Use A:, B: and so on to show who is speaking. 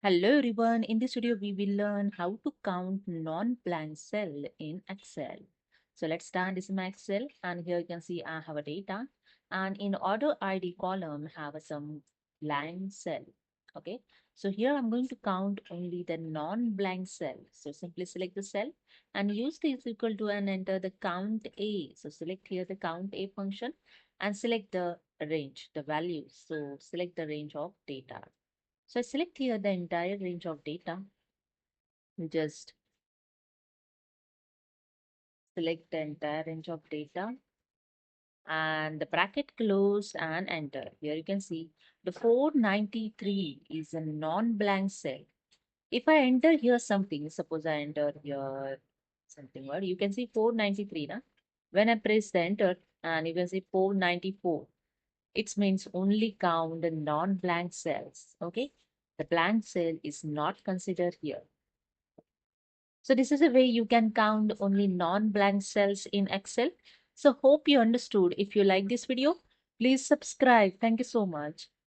A: Hello everyone, in this video we will learn how to count non-blank cell in Excel. So let's start. This is my Excel and here you can see I have a data and in order ID column have some blank cell. Okay, so here I'm going to count only the non-blank cell. So simply select the cell and use the is equal to and enter the count A. So select here the count A function and select the range, the values. So select the range of data. So I select here the entire range of data. Just select the entire range of data and the bracket close and enter. Here you can see the 493 is a non-blank cell. If I enter here something, suppose I enter here something word, you can see 493. Na? When I press the enter and you can see 494, it means only count the non-blank cells. Okay, the blank cell is not considered here. So this is a way you can count only non-blank cells in Excel. So hope you understood. If you like this video, please subscribe. Thank you so much.